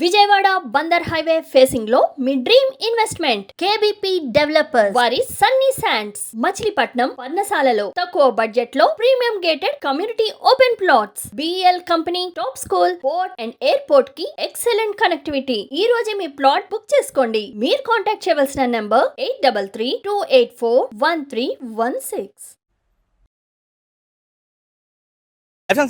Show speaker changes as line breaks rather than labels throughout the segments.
Vijayawada Bandar highway facing లో మీ dream investment కేబిపి developer వారి Sunny sands Machilipatnam పర్ణశాలలో తక్కువ బడ్జెట్ లో premium gated community open plots BL company top school port and airport కి excellent connectivity. ఈ రోజే మీ ప్లాట్ బుక్ చేసుకోండి. మీరు కాంటాక్ట్ చేయవలసిన number 8332841316.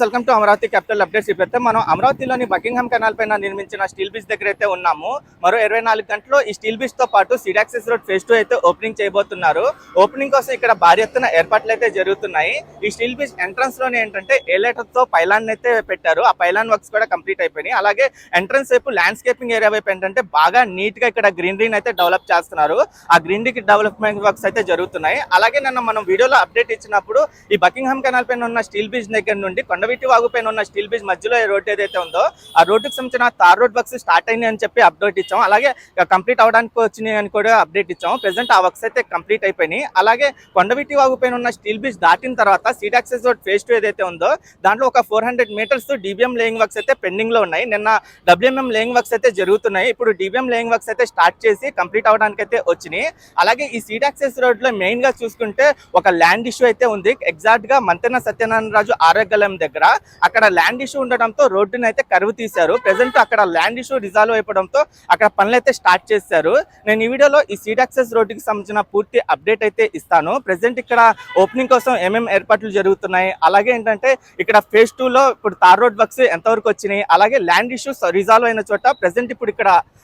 Welcome to Amaravati capital updates. ఇప్పుడైతే మనం అమరావతిలోని బకింగ్హామ్ కెనాల్ పైన నిర్మించిన స్టీల్ బ్రిడ్జ్ దగ్గర అయితే ఉన్నాము. మరో 24 గంటల్లో ఈ స్టీల్ బ్రిడ్జ్ తో పాటు సీడ్ యాక్సెస్ రోడ్ ఫేజ్ 2 అయితే ఓపెనింగ్ చేయబోతున్నారు. ఓపెనింగ్ కోసం ఇక్కడ భారీ ఎత్తున ఏర్పాట్లు అయితే జరుగుతున్నాయి. ఈ స్టీల్ బ్రిడ్జ్ ఎంట్రన్స్ లోనే ఏంటంటే ఏలేటర్ తో పైలాన్ అయితే పెట్టారు. ఆ పైలాన్ వర్క్స్ కూడా కంప్లీట్ అయిపోయినాయి. అలాగే ఎంట్రన్స్ వైపు ల్యాండ్స్కేపింగ్ ఏరియా వైపు ఏంటంటే బాగా నీట్ గా ఇక్కడ గ్రీనరీని అయితే డెవలప్ చేస్తున్నారు. ఆ గ్రీనరీ డెవలప్మెంట్ వర్క్స్ అయితే జరుగుతున్నాయి. అలాగే నిన్న మనం వీడియోలో అప్డేట్ ఇచ్చినప్పుడు ఈ బకింగ్హామ్ కెనాల్ పైన ఉన్న స్టీల్ బ్రిడ్జ్ దగ్గర నుండి కొండవీటి వాగు పైన ఉన్న స్టీల్ బ్రిడ్జ్ మధ్యలో రోడ్ ఏదైతే ఉందో ఆ రోడ్డుకి సంబంధించిన తార్ రోడ్ వర్క్స్ స్టార్ట్ అయినాయి అని చెప్పి అప్డేట్ ఇచ్చాం. అలాగే కంప్లీట్ అవడానికి వచ్చినాయి అని కూడా అప్డేట్ ఇచ్చాం. ప్రెసెంట్ ఆ వర్క్స్ అయితే కంప్లీట్ అయిపోయినాయి. అలాగే కొండవీటి వాగు పైన ఉన్న స్టీల్ బ్రిడ్జ్ దాటిన తర్వాత సీడ్ యాక్సెస్ రోడ్ ఫేజ్ 2 ఏదైతే ఉందో దాంట్లో ఒక 400 మీటర్స్ డిబిఎం లేయింగ్ వర్క్స్ అయితే పెండింగ్ లో ఉన్నాయి. నిన్న డబ్ల్యూఎంఎం లేయింగ్ వర్క్స్ అయితే జరుగుతున్నాయి. ఇప్పుడు డిబిఎం లేయింగ్ వర్క్స్ అయితే స్టార్ట్ చేసి కంప్లీట్ అవడానికి అయితే వచ్చినాయి. అలాగే ఈ సీడ్ యాక్సెస్ రోడ్ లో మెయిన్ గా చూసుకుంటే ఒక ల్యాండ్ ఇష్యూ అయితే ఉంది. ఎగ్జాక్ట్ గా మంతెన సత్యనారాయణ రాజు ఆరోగ్యం దగ్గర అక్కడ ల్యాండ్ ఇష్యూ ఉండడంతో రోడ్డుని అయితే కరువు తీశారు. ప్రెసెంట్ అక్కడ ల్యాండ్ ఇష్యూ రిజాల్వ్ అయిపోవడంతో అక్కడ పనులు అయితే స్టార్ట్ చేశారు. నేను ఈ వీడియోలో ఈ సీడ్ యాక్సెస్ రోడ్డుకి సంబంధించిన పూర్తి అప్డేట్ అయితే ఇస్తాను. ప్రెసెంట్ ఇక్కడ ఓపెనింగ్ కోసం ఏమేమి ఏర్పాట్లు జరుగుతున్నాయి, అలాగే ఏంటంటే ఇక్కడ ఫేజ్ 2 లో ఇప్పుడు తార్ రోడ్ వర్క్స్ ఎంతవరకు వచ్చినాయి, అలాగే ల్యాండ్ ఇష్యూస్ రిజాల్వ్ అయిన చోట ప్రెసెంట్ ఇప్పుడు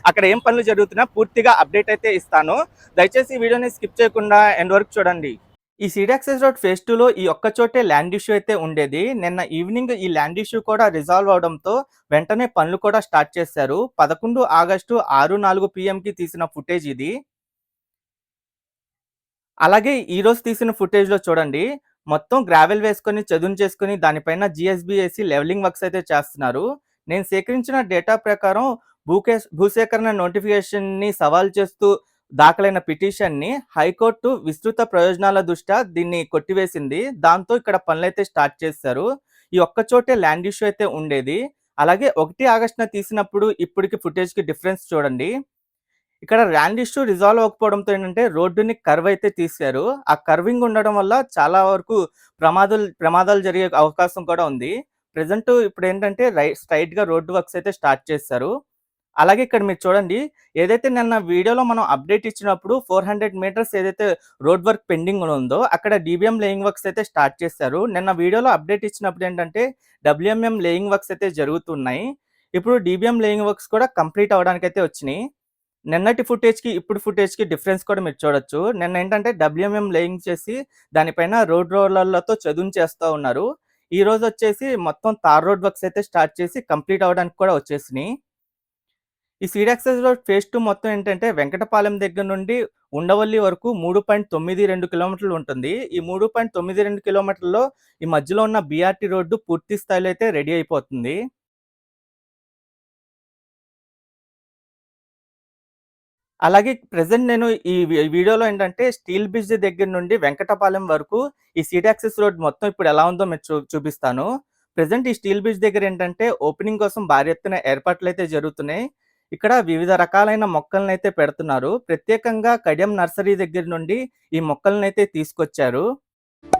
అక్కడ ఏం పనులు జరుగుతున్నాయో పూర్తిగా అప్డేట్ అయితే ఇస్తాను. దయచేసి ఈ వీడియోని స్కిప్ చేయకుండా ఎండ్ వరకు చూడండి. ఈ సీడ్ యాక్సెస్ రోడ్ ఫేజ్ 2 లో ఈ ఒక్క చోటే ల్యాండ్ ఇష్యూ అయితే ఉండేది. నిన్న ఈవినింగ్ ఈ ల్యాండ్ ఇష్యూ కూడా రిజాల్వ్ అవడంతో వెంటనే పనులు కూడా స్టార్ట్ చేశారు. 11 ఆగస్టు 6:04 PM కి తీసిన ఫుటేజ్ ఇది. అలాగే ఈ రోజు తీసిన ఫుటేజ్ లో చూడండి, మొత్తం గ్రావెల్ వేసుకొని చదును చేసుకుని దానిపైన జిఎస్బిఎసి లెవెలింగ్ వర్క్స్ అయితే చేస్తున్నారు. నేను సేకరించిన డేటా ప్రకారం భూసేకరణ నోటిఫికేషన్ ని సవాల్ చేస్తూ దాఖలైన పిటిషన్ ని హైకోర్టు విస్తృత ప్రయోజనాల దృష్ట్యా దీన్ని కొట్టివేసింది. దాంతో ఇక్కడ పనులైతే స్టార్ట్ చేశారు. ఈ ఒక్క చోటే ల్యాండ్ ఇష్యూ అయితే ఉండేది. అలాగే 1 ఆగస్టున తీసినప్పుడు ఇప్పటికి ఫుటేజ్ కి డిఫరెన్స్ చూడండి. ఇక్కడ ల్యాండ్ ఇష్యూ రిజాల్వ్ అవ్వకపోవడంతో ఏంటంటే రోడ్డుని కర్వ్ అయితే తీశారు. ఆ కర్వింగ్ ఉండడం వల్ల చాలా వరకు ప్రమాదాలు జరిగే అవకాశం కూడా ఉంది. ప్రెసెంట్ ఇప్పుడు ఏంటంటే స్ట్రైట్ గా రోడ్డు వర్క్స్ అయితే స్టార్ట్ చేశారు. అలాగే ఇక్కడ మీరు చూడండి, ఏదైతే నిన్న వీడియోలో మనం అప్డేట్ ఇచ్చినప్పుడు 400 మీటర్స్ ఏదైతే రోడ్ వర్క్ పెండింగ్ ఉందో అక్కడ డిబిఎం లేయింగ్ వర్క్స్ అయితే స్టార్ట్ చేశారు. నిన్న వీడియోలో అప్డేట్ ఇచ్చినప్పుడు ఏంటంటే డబ్ల్యూఎంఎం లేయింగ్ వర్క్స్ అయితే జరుగుతున్నాయి. ఇప్పుడు డిబిఎం లేయింగ్ వర్క్స్ కూడా కంప్లీట్ అవడానికి అయితే వచ్చినాయి. నిన్నటి ఫుటేజ్ కి ఇప్పుడు ఫుటేజ్ కి డిఫరెన్స్ కూడా మీరు చూడొచ్చు. నిన్న ఏంటంటే డబ్ల్యూఎంఎం లేయింగ్ చేసి దానిపైన రోడ్ రోలర్లతో చదును చేస్తూ ఉన్నారు. ఈ రోజు వచ్చేసి మొత్తం తార్ రోడ్ వర్క్స్ అయితే స్టార్ట్ చేసి కంప్లీట్ అవడానికి కూడా వచ్చేసినాయి. ఈ సీడ్ యాక్సెస్ రోడ్ ఫేజ్ 2 మొత్తం ఏంటంటే వెంకటపాలెం దగ్గర నుండి ఉండవల్లి వరకు 3.92 కిలోమీటర్లు ఉంటుంది. ఈ 3.92 కిలోమీటర్లలో ఈ మధ్యలో ఉన్న బిఆర్టీ రోడ్డు పూర్తి స్థాయిలో అయితే రెడీ అయిపోతుంది. అలాగే ప్రెసెంట్ నేను ఈ వీడియోలో ఏంటంటే స్టీల్ బ్రిడ్జ్ దగ్గర నుండి వెంకటపాలెం వరకు ఈ సీడ్ యాక్సెస్ రోడ్ మొత్తం ఇప్పుడు ఎలా ఉందో మీరు చూపిస్తాను. ప్రెసెంట్ ఈ స్టీల్ బ్రిడ్జ్ దగ్గర ఏంటంటే ఓపెనింగ్ కోసం భారీ ఎత్తున ఏర్పాట్లు అయితే జరుగుతున్నాయి. ఇక్కడ వివిధ రకాలైన మొక్కలను అయితే పెడుతున్నారు. ప్రత్యేకంగా కడియం నర్సరీ దగ్గర నుండి ఈ మొక్కలను అయితే తీసుకొచ్చారు.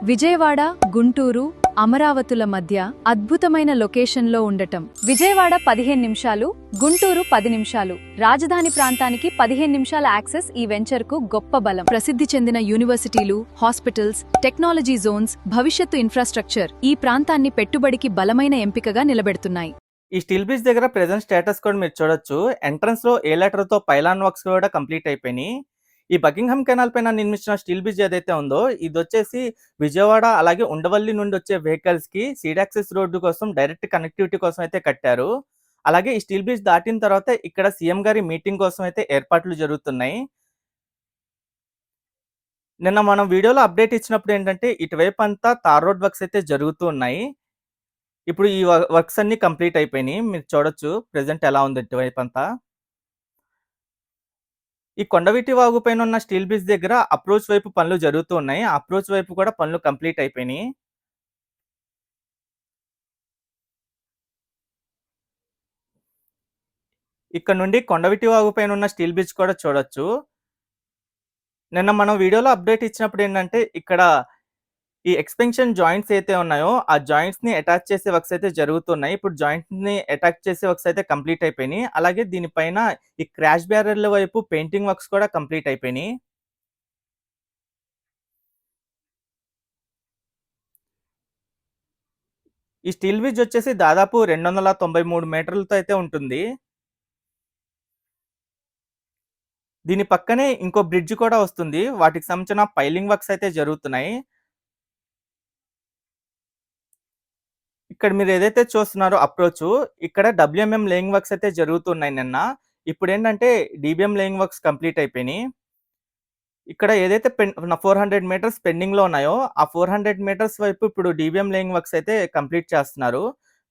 విజయవాడ, గుంటూరు, అమరావతుల మధ్య అద్భుతమైన లొకేషన్లో ఉండటం. విజయవాడ 15 నిమిషాలు, గుంటూరు 10 నిమిషాలు. రాజధాని ప్రాంతానికి 15 నిమిషాల యాక్సెస్ ఈ వెంచర్కు గొప్ప బలం. ప్రసిద్ధి చెందిన యూనివర్సిటీలు, హాస్పిటల్స్, టెక్నాలజీ జోన్స్, భవిష్యత్తు ఇన్ఫ్రాస్ట్రక్చర్ ఈ ప్రాంతాన్ని పెట్టుబడికి బలమైన ఎంపికగా నిలబెడుతున్నాయి.
ఈ స్టీల్ బ్రిడ్జ్ దగ్గర ప్రెసెంట్ స్టేటస్ కూడా మీరు చూడొచ్చు. ఎంట్రన్స్ లో ఏలేటర్ తో పైలాన్ వర్క్స్ కూడా కంప్లీట్ అయిపోయినాయి. ఈ బకింగ్హామ్ కెనాల్ పైన నిర్మించిన స్టీల్ బ్రిడ్జ్ ఏదైతే ఉందో ఇది వచ్చేసి విజయవాడ అలాగే ఉండవల్లి నుండి వచ్చే వెహికల్స్ కి సీడ్ యాక్సెస్ రోడ్డు కోసం డైరెక్ట్ కనెక్టివిటీ కోసం అయితే కట్టారు. అలాగే ఈ స్టీల్ బ్రిడ్జ్ దాటిన తర్వాత ఇక్కడ సీఎం గారి మీటింగ్ కోసం అయితే ఏర్పాట్లు జరుగుతున్నాయి. నిన్న మనం వీడియోలో అప్డేట్ ఇచ్చినప్పుడు ఏంటంటే ఇటువైపు అంతా తార్ రోడ్ వర్క్స్ అయితే జరుగుతూ ఉన్నాయి. ఇప్పుడు ఈ వర్క్స్ అన్ని కంప్లీట్ అయిపోయినాయి. మీరు చూడొచ్చు ప్రెసెంట్ ఎలా ఉంది ఇటువైపు అంతా. ఈ కొండవీటి వాగు పైన ఉన్న స్టీల్ బ్రిడ్జ్ దగ్గర అప్రోచ్ వైపు పనులు జరుగుతూ ఉన్నాయి. అప్రోచ్ వైపు కూడా పనులు కంప్లీట్ అయిపోయినాయి. ఇక్కడ నుండి కొండవీటి వాగు పైన ఉన్న స్టీల్ బ్రిడ్జ్ కూడా చూడొచ్చు. నిన్న మనం వీడియోలో అప్డేట్ ఇచ్చినప్పుడు ఏంటంటే ఇక్కడ ఈ ఎక్స్‌పెన్షన్ జాయింట్స్ అయితే ఉన్నాయో, ఆ జాయింట్స్‌ని అటాచ్ చేసే వర్క్స్ అయితే జరుగుతున్నాయి. ఇప్పుడు జాయింట్‌ని అటాచ్ చేసే వర్క్స్ అయితే కంప్లీట్ అయిపోయినాయి. అలాగే దీనిపైన ఈ క్రాష్ బ్యారియర్ల వైపు పెయింటింగ్ వర్క్స్ కూడా కంప్లీట్ అయిపోయినాయి. ఈ స్టీల్ బ్రిడ్జ్ వచ్చేసి దాదాపు 293 మీటర్లతో అయితే ఉంటుంది. దీని పక్కనే ఇంకో బ్రిడ్జ్ కూడా వస్తుంది. వాటికి సంబంధించిన పైలింగ్ వర్క్స్ అయితే జరుగుతున్నాయి. ఇక్కడ మీరు ఏదైతే చూస్తున్నారో అప్రోచ్, ఇక్కడ డబ్ల్యూఎంఎం లేయింగ్ వర్క్స్ అయితే జరుగుతున్నాయి నిన్న. ఇప్పుడేంటంటే డీబీఎం లేయింగ్ వర్క్స్ కంప్లీట్ అయిపోయినాయి. ఇక్కడ ఏదైతే 400 మీటర్స్ పెండింగ్‌లో ఉన్నాయో, ఆ 400 మీటర్స్ వైపు ఇప్పుడు డీబీఎం లేయింగ్ వర్క్స్ అయితే కంప్లీట్ చేస్తున్నారు.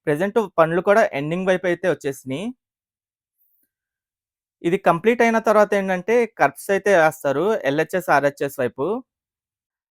ప్రెజెంట్ పనులు కూడా ఎండింగ్ వైపు అయితే వచ్చేసినాయి. ఇది కంప్లీట్ అయిన తర్వాత ఏంటంటే కర్బ్స్ అయితే వేస్తారు ఎల్‌హెచ్‌ఎస్, ఆర్‌హెచ్‌ఎస్ వైపు.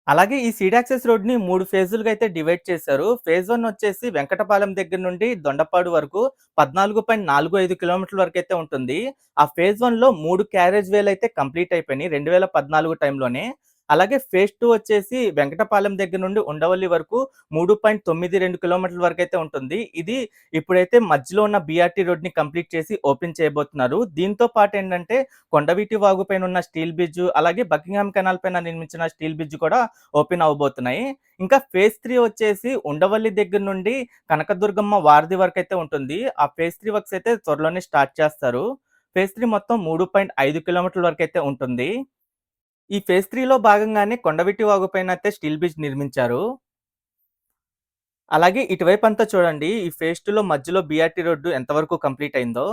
అలాగే ఈ సీడ్ యాక్సెస్ రోడ్‌ని 3 ఫేజులుగా అయితే డివైడ్ చేశారు. ఫేజ్ 1 వచ్చేసి వెంకటపాలెం దగ్గర నుండి దొండపాడు వరకు 14.45 కిలోమీటర్ల వరకు అయితే ఉంటుంది. ఆ ఫేజ్ 1లో 3 క్యారేజ్ వేలు అయితే కంప్లీట్ అయిపోయినాయి 2014 టైంలోనే. అలాగే ఫేజ్ 2 వచ్చేసి వెంకటపాలెం దగ్గర నుండి ఉండవల్లి వరకు 3.92 కిలోమీటర్ల వరకు అయితే ఉంటుంది. ఇది ఇప్పుడైతే మధ్యలో ఉన్న బీఆర్టీ రోడ్‌ని కంప్లీట్ చేసి ఓపెన్ చేయబోతున్నారు. దీంతో పాటు ఏంటంటే కొండవీటి వాగు పైన ఉన్న స్టీల్ బ్రిడ్జ్, అలాగే బకింగ్హామ్ కెనాల్ పైన నిర్మించిన స్టీల్ బ్రిడ్జ్ కూడా ఓపెన్ అవ్వబోతున్నాయి. ఇంకా ఫేజ్ 3 వచ్చేసి ఉండవల్లి దగ్గర నుండి కనకదుర్గమ్మ వారధి వరకు అయితే ఉంటుంది. ఆ ఫేజ్ 3 వర్క్స్ అయితే త్వరలోనే స్టార్ట్ చేస్తారు. ఫేజ్ 3 మొత్తం 3.5 కిలోమీటర్ల వరకు అయితే ఉంటుంది. ఈ ఫేజ్ 3లో భాగంగానే కొండవీటి వాగు పైన అయితే స్టీల్ బ్రిడ్జ్ నిర్మించారు. అలాగే ఇటువైపు అంతా చూడండి, ఈ ఫేజ్ 2లో మధ్యలో బీఆర్టీ రోడ్డు ఎంతవరకు కంప్లీట్ అయిందో.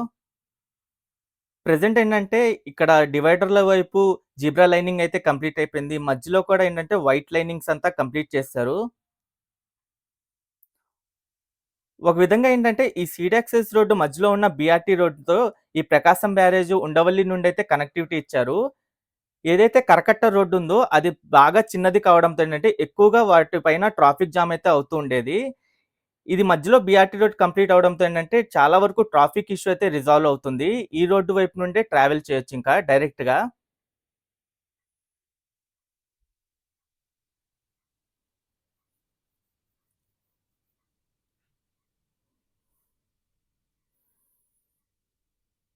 ప్రెజెంట్ ఏంటంటే ఇక్కడ డివైడర్ల వైపు జీబ్రా లైనింగ్ అయితే కంప్లీట్ అయిపోయింది. మధ్యలో కూడా ఏంటంటే వైట్ లైనింగ్స్ అంతా కంప్లీట్ చేశారు. ఒక విధంగా ఏంటంటే ఈ సీడ్ యాక్సెస్ రోడ్డు మధ్యలో ఉన్న బీఆర్టీ రోడ్డుతో ఈ ప్రకాశం బ్యారేజ్, ఉండవల్లి నుండి అయితే కనెక్టివిటీ ఇచ్చారు. ఏదైతే కరకట్ట రోడ్డు ఉందో అది బాగా చిన్నది కావడంతో ఏంటంటే ఎక్కువగా వాటిపైన ట్రాఫిక్ జామ్ అయితే అవుతూ ఉండేది. ఇది మధ్యలో బీఆర్టీ రోడ్ కంప్లీట్ అవ్వడంతో ఏంటంటే చాలా వరకు ట్రాఫిక్ ఇష్యూ అయితే రిజాల్వ్ అవుతుంది. ఈ రోడ్డు వైపు నుండే ట్రావెల్ చేయొచ్చు ఇంకా డైరెక్ట్‌గా.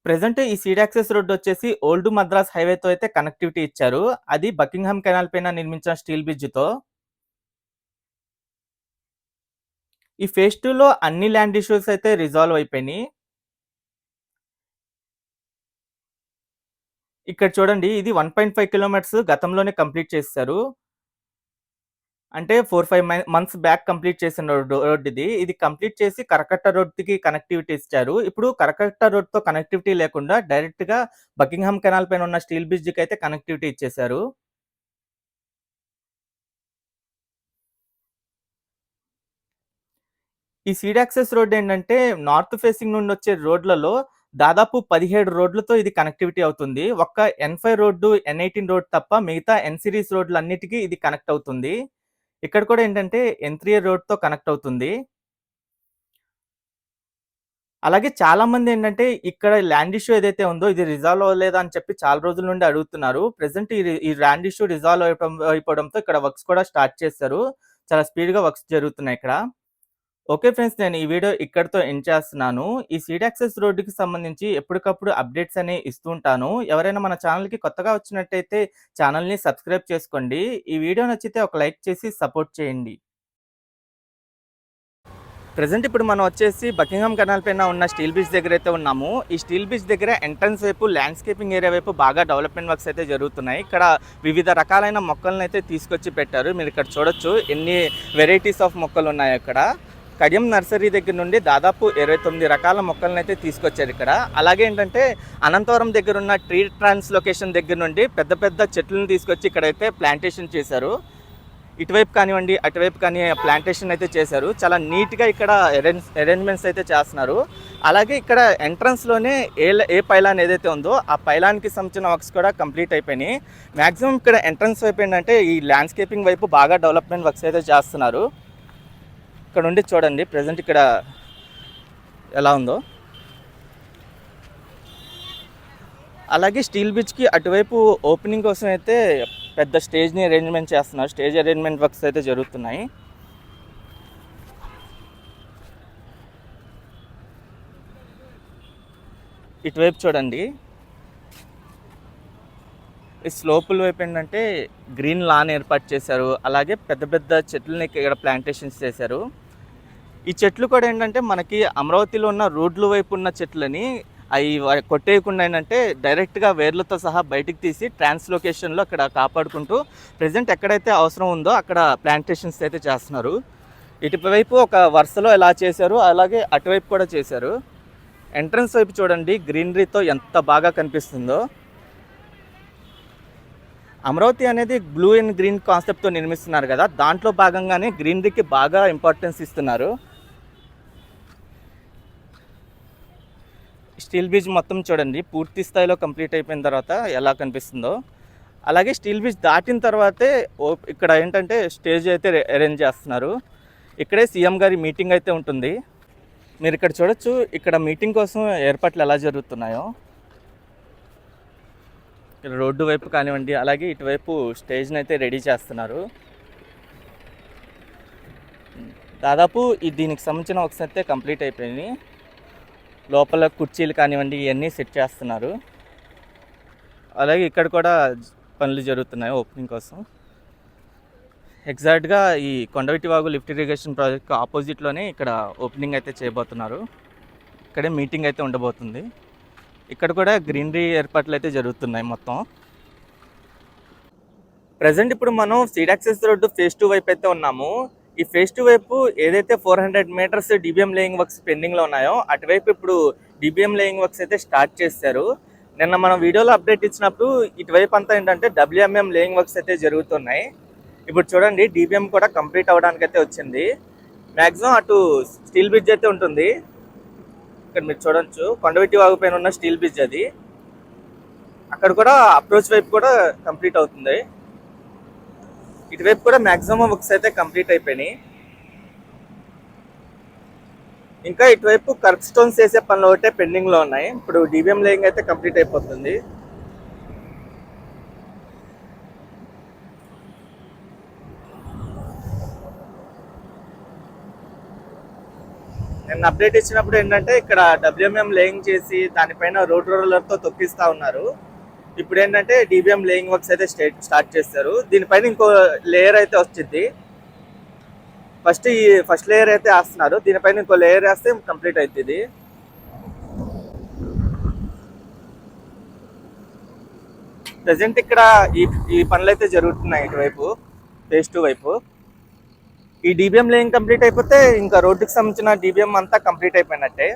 ప్రెజెంట్ ఈ సీడ్ యాక్సెస్ రోడ్ వచ్చేసి ఓల్డ్ మద్రాస్ హైవేతో అయితే కనెక్టివిటీ ఇచ్చారు. అది బకింగ్హామ్ కెనాల్ పైన నిర్మించిన స్టీల్ బ్రిడ్జ్‌తో. ఈ ఫేజ్ 2లో అన్ని ల్యాండ్ ఇష్యూస్ అయితే రిజాల్వ్ అయిపోయినాయి. ఇక్కడ చూడండి, ఇది 1.5 కిలోమీటర్స్ గతంలోనే కంప్లీట్ చేసేసారు. అంటే 4, 5 మంత్స్ బ్యాక్ కంప్లీట్ చేసిన రోడ్ ఇది. ఇది కంప్లీట్ చేసి కరకట్ట రోడ్‌కి కనెక్టివిటీ ఇచ్చారు. ఇప్పుడు కరకట్ట రోడ్‌తో కనెక్టివిటీ లేకుండా డైరెక్ట్‌గా బకింగ్హామ్ కెనాల్ పైన ఉన్న స్టీల్ బ్రిడ్జ్‌కి అయితే కనెక్టివిటీ ఇచ్చేసారు. ఈ సీడ్ యాక్సెస్ రోడ్ ఏంటంటే నార్త్ ఫేసింగ్ నుండి వచ్చే రోడ్లలో దాదాపు 17 రోడ్లతో ఇది కనెక్టివిటీ అవుతుంది. ఒక్క N5 రోడ్డు, N18 రోడ్ తప్ప మిగతా N సిరీస్ రోడ్లన్నిటికి ఇది కనెక్ట్ అవుతుంది. ఇక్కడ కూడా ఏంటంటే N3 రోడ్‌తో కనెక్ట్ అవుతుంది. అలాగే చాలామంది ఏంటంటే ఇక్కడ ల్యాండ్ ఇష్యూ ఏదైతే ఉందో ఇది రిజాల్వ్ అవ్వలేదా అని చెప్పి చాలా రోజుల నుండి అడుగుతున్నారు. ప్రెజెంట్ ఈ ల్యాండ్ ఇష్యూ రిజాల్వ్ అయిపోవడంతో ఇక్కడ వర్క్స్ కూడా స్టార్ట్ చేశారు. చాలా స్పీడ్‌గా వర్క్స్ జరుగుతున్నాయి ఇక్కడ. ఓకే ఫ్రెండ్స్, నేను ఈ వీడియో ఇక్కడితో ఎండ్ చేస్తున్నాను. ఈ సీడ్ యాక్సెస్ రోడ్డుకి సంబంధించి ఎప్పటికప్పుడు అప్డేట్స్ అనేవి ఇస్తూ ఉంటాను. ఎవరైనా మన ఛానల్‌కి కొత్తగా వచ్చినట్టయితే ఛానల్‌ని సబ్స్క్రైబ్ చేసుకోండి. ఈ వీడియో నచ్చితే ఒక లైక్ చేసి సపోర్ట్ చేయండి. ప్రెజెంట్ ఇప్పుడు మనం వచ్చేసి బకింగ్హామ్ కెనాల్ పైన ఉన్న స్టీల్ బ్రిడ్జ్ దగ్గర అయితే ఉన్నాము. ఈ స్టీల్ బ్రిడ్జ్ దగ్గర ఎంట్రన్స్ వైపు ల్యాండ్స్కేపింగ్ ఏరియా వైపు బాగా డెవలప్మెంట్ వర్క్స్ అయితే జరుగుతున్నాయి. ఇక్కడ వివిధ రకాలైన మొక్కలను అయితే తీసుకొచ్చి పెట్టారు. మీరు ఇక్కడ చూడొచ్చు ఎన్ని వెరైటీస్ ఆఫ్ మొక్కలు ఉన్నాయో ఇక్కడ. కడియం నర్సరీ దగ్గర నుండి దాదాపు 29 రకాల మొక్కలను అయితే తీసుకొచ్చారు ఇక్కడ. అలాగే ఏంటంటే అనంతవరం దగ్గర ఉన్న ట్రీ ట్రాన్స్‌లొకేషన్ దగ్గర నుండి పెద్ద పెద్ద చెట్లను తీసుకొచ్చి ఇక్కడైతే ప్లాంటేషన్ చేశారు. ఇటువైపు కానివ్వండి, అటువైపు కానీ ప్లాంటేషన్ అయితే చేశారు. చాలా నీట్‌గా ఇక్కడ అరేంజ్‌మెంట్స్ అయితే చేస్తున్నారు. అలాగే ఇక్కడ ఎంట్రన్స్‌లోనే ఏ పైలాన్ ఏదైతే ఉందో ఆ పైలాన్‌కి సంబంధించిన వర్క్స్ కూడా కంప్లీట్ అయిపోయినాయి. మ్యాక్సిమం ఇక్కడ ఎంట్రన్స్ వైపు ఏంటంటే ఈ ల్యాండ్స్కేపింగ్ వైపు బాగా డెవలప్మెంట్ వర్క్స్ అయితే చేస్తున్నారు. ఇక్కడ ఉండి చూడండి ప్రెజెంట్ ఇక్కడ ఎలా ఉందో. అలాగే స్టీల్ బ్రిడ్జ్కి అటువైపు ఓపెనింగ్ కోసం అయితే పెద్ద స్టేజ్ని అరేంజ్మెంట్ చేస్తున్నారు. స్టేజ్ అరేంజ్మెంట్ వర్క్స్ అయితే జరుగుతున్నాయి. ఇటువైపు చూడండి, ఈ స్లోపుల వైపు ఏంటంటే గ్రీన్ లాన్ ఏర్పాటు చేశారు. అలాగే పెద్ద పెద్ద చెట్లని ఇక్కడ ప్లాంటేషన్స్ చేశారు. ఈ చెట్లు కూడా ఏంటంటే మనకి అమరావతిలో ఉన్న రోడ్ల వైపు ఉన్న చెట్లని అవి కొట్టేయకుండా ఏంటంటే డైరెక్ట్గా వేర్లతో సహా బయటికి తీసి ట్రాన్స్లొకేషన్లో అక్కడ కాపాడుకుంటూ ప్రజెంట్ ఎక్కడైతే అవసరం ఉందో అక్కడ ప్లాంటేషన్స్ అయితే చేస్తున్నారు. ఇటువైపు ఒక వరుసలో ఎలా చేశారు, అలాగే అటువైపు కూడా చేశారు. ఎంట్రన్స్ వైపు చూడండి, గ్రీనరీతో ఎంత బాగా కనిపిస్తుందో. అమరావతి అనేది బ్లూ అండ్ గ్రీన్ కాన్సెప్ట్తో నిర్మిస్తున్నారు కదా, దాంట్లో భాగంగానే గ్రీనరీకి బాగా ఇంపార్టెన్స్ ఇస్తున్నారు. స్టీల్ బ్రిడ్జ్ మొత్తం చూడండి, పూర్తి స్థాయిలో కంప్లీట్ అయిపోయిన తర్వాత ఎలా కనిపిస్తుందో. అలాగే స్టీల్ బ్రిడ్జ్ దాటిన తర్వాతే ఇక్కడ ఏంటంటే స్టేజ్ అయితే అరేంజ్ చేస్తున్నారు. ఇక్కడే సీఎం గారి మీటింగ్ అయితే ఉంటుంది. మీరు ఇక్కడ చూడొచ్చు, ఇక్కడ మీటింగ్ కోసం ఏర్పాట్లు ఎలా జరుగుతున్నాయో. ఇక్కడ రోడ్డు వైపు కానివ్వండి, అలాగే ఇటువైపు స్టేజ్ని అయితే రెడీ చేస్తున్నారు. దాదాపు దీనికి సంబంధించిన వర్క్స్ అయితే కంప్లీట్ అయిపోయింది. లోపల కుర్చీలు కానివ్వండి ఇవన్నీ సెట్ చేస్తున్నారు. అలాగే ఇక్కడ కూడా పనులు జరుగుతున్నాయి ఓపెనింగ్ కోసం. ఎగ్జాక్ట్గా ఈ Kondaveeti Vagu lift irrigation project ఆపోజిట్లోనే ఇక్కడ ఓపెనింగ్ అయితే చేయబోతున్నారు. ఇక్కడే మీటింగ్ అయితే ఉండబోతుంది. ఇక్కడ కూడా గ్రీనరీ ఏర్పాట్లు అయితే జరుగుతున్నాయి మొత్తం. ప్రజెంట్ ఇప్పుడు మనం సీడ్ యాక్సెస్ రోడ్డు ఫేజ్ 2 వైపు అయితే ఉన్నాము. ఈ ఫేజ్ 2 వైపు ఏదైతే 400 మీటర్స్ డిబిఎం లేయింగ్ వర్క్స్ పెండింగ్లో ఉన్నాయో అటువైపు ఇప్పుడు డిబిఎం లేయింగ్ వర్క్స్ అయితే స్టార్ట్ చేశారు. నిన్న మనం వీడియోలో అప్డేట్ ఇచ్చినప్పుడు ఇటువైపు అంతా ఏంటంటే డబ్ల్యూఎంఎం లేయింగ్ వర్క్స్ అయితే జరుగుతున్నాయి. ఇప్పుడు చూడండి, డిబిఎం కూడా కంప్లీట్ అవ్వడానికి అయితే వచ్చింది. మ్యాక్సిమం అటు స్టీల్ బ్రిడ్జ్ అయితే ఉంటుంది. ఇక్కడ మీరు చూడొచ్చు, కొండవీటి వాగు పైన ఉన్న స్టీల్ బ్రిడ్జ్ అది. అక్కడ కూడా అప్రోచ్ వైపు కూడా కంప్లీట్ అవుతుంది. ఇటువైపు కూడా మ్యాక్సిమం వర్క్స్ అయితే కంప్లీట్ అయిపోయినాయి. ఇంకా ఇటువైపు కర్క్ స్టోన్స్ వేసే పనులు ఒకటే పెండింగ్లో ఉన్నాయి. ఇప్పుడు డిబిఎం లేయింగ్ అయితే కంప్లీట్ అయిపోతుంది. నేను అప్డేట్ ఇచ్చినప్పుడు ఏంటంటే ఇక్కడ డబ్ల్యూఎంఎం లేయింగ్ చేసి దానిపైన రోడ్ రోలర్తో తొక్కిస్తూ ఉన్నారు. ఇప్పుడు ఏంటంటే డిబిఎం లేయింగ్ వర్క్స్ అయితే స్టార్ట్ చేస్తారు. దీనిపైన ఇంకో లేయర్ అయితే వచ్చింది. ఫస్ట్ లేయర్ అయితే వేస్తున్నారు, దీనిపైన ఇంకో లేయర్ వేస్తే కంప్లీట్ అవుతుంది. ప్రజెంట్ ఇక్కడ ఈ పనులు అయితే జరుగుతున్నాయి ఇటువైపు ఫేజ్ 2 వైపు. ఈ డిబిఎం లేయింగ్ కంప్లీట్ అయిపోతే ఇంకా రోడ్డుకి సంబంధించిన డిబిఎం అంతా కంప్లీట్ అయిపోయినట్టే.